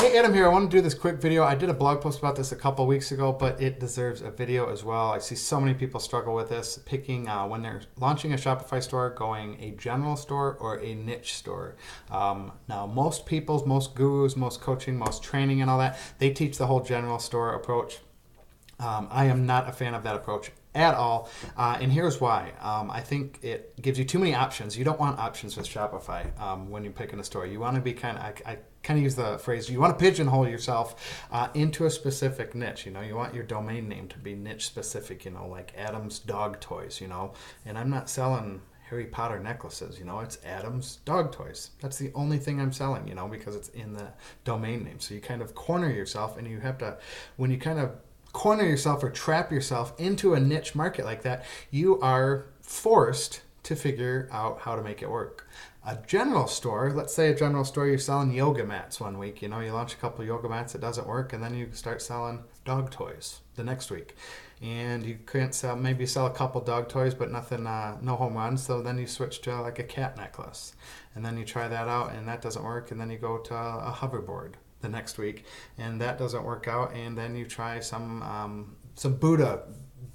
Hey, Adam here. I want to do this quick video. I did a blog post about this a couple weeks ago, but it deserves a video as well. I see so many people struggle with this, picking when they're launching a Shopify store, going a general store or a niche store. Now, most people, most gurus, most coaching, most training and all that, they teach the whole general store approach. I am not a fan of that approach at all, and here's why. I think it gives you too many options. You don't want options with Shopify when you're picking a store. You want to be I kind of use the phrase, you want to pigeonhole yourself into a specific niche. You want your domain name to be niche specific, like Adam's Dog Toys, and I'm not selling Harry Potter necklaces, it's Adam's Dog Toys. That's the only thing I'm selling, because it's in the domain name. So you kind of corner yourself, and you have to, when you kind of corner yourself or trap yourself into a niche market like that, you are forced to figure out how to make it work. A general store, let's say a general store, you're selling yoga mats one week, you launch a couple of yoga mats, it doesn't work, and then you start selling dog toys the next week. And you can't sell, maybe you sell a couple dog toys, but nothing, no home runs, so then you switch to like a cat necklace. And then you try that out, and that doesn't work, and then you go to a hoverboard the next week, and that doesn't work out, and then you try some Buddha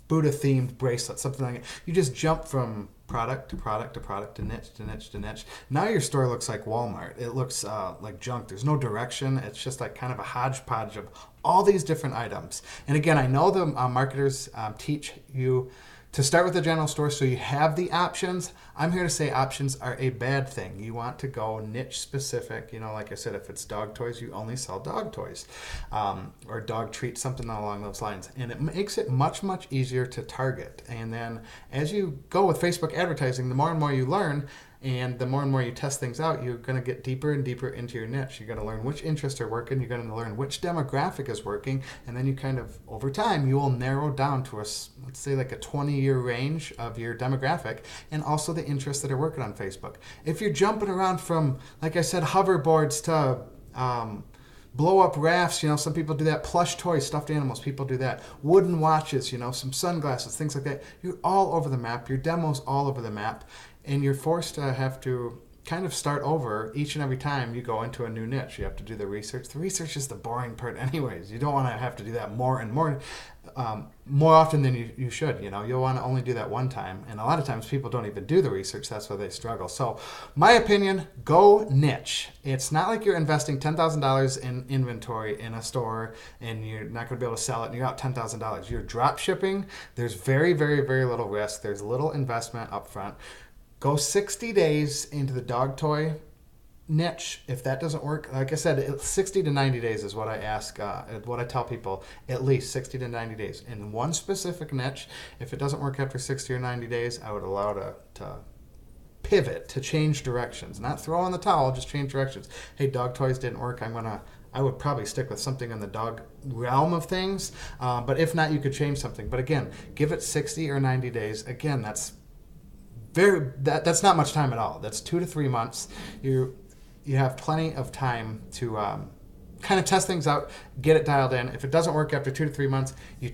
themed bracelet, something like that. You just jump from product to product to product to niche to niche to niche. Now your store looks like Walmart. It looks like junk. There's no direction. It's just like kind of a hodgepodge of all these different items. And again, I know the marketers teach you to start with a general store so you have the options. I'm here to say options are a bad thing. You want to go niche specific. Like I said, if it's dog toys, you only sell dog toys or dog treats, something along those lines. And it makes it much, much easier to target. And then as you go with Facebook advertising, the more and more you learn, and the more and more you test things out, you're going to get deeper and deeper into your niche. You're going to learn which interests are working. You're going to learn which demographic is working. And then you kind of, over time, you will narrow down to let's say like a 20-year range of your demographic and also the interests that are working on Facebook. If you're jumping around from, like I said, hoverboards to blow up rafts, some people do that, plush toys, stuffed animals, people do that, wooden watches, some sunglasses, things like that. You're all over the map. Your demo's all over the map. And you're forced to have to kind of start over each and every time you go into a new niche. You have to do the research. The research is the boring part anyways. You don't want to have to do that more and more often than you should. You'll want to only do that one time. And a lot of times people don't even do the research. That's why they struggle. So my opinion, go niche. It's not like you're investing $10,000 in inventory in a store and you're not going to be able to sell it and you're out $10,000. You're drop shipping. There's very, very, very little risk. There's little investment up front. Go 60 days into the dog toy niche. If that doesn't work, like I said, 60 to 90 days is what I ask, what I tell people, at least 60 to 90 days in one specific niche. If it doesn't work after 60 or 90 days, I would allow to pivot, to change directions. Not throw in the towel, just change directions. Hey, dog toys didn't work. I would probably stick with something in the dog realm of things. But if not, you could change something. But again, give it 60 or 90 days. Again, that's not much time at all. That's 2 to 3 months. You have plenty of time to kind of test things out, get it dialed in. If it doesn't work after 2 to 3 months, you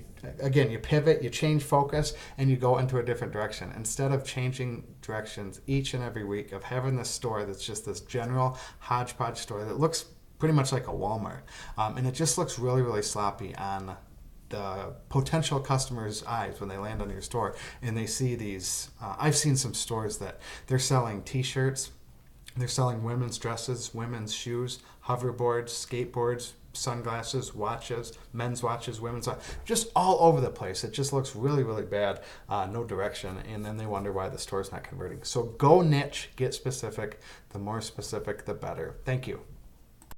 pivot, you change focus, and you go into a different direction. Instead of changing directions each and every week, of having this store that's just this general hodgepodge store that looks pretty much like a Walmart, and it just looks really, really sloppy on the potential customers' eyes when they land on your store and they see these. I've seen some stores that they're selling t-shirts, they're selling women's dresses, women's shoes, hoverboards, skateboards, sunglasses, watches, men's watches, women's watches, just all over the place. It just looks really, really bad, no direction, and then they wonder why the store's not converting. So go niche, get specific. The more specific, the better. Thank you.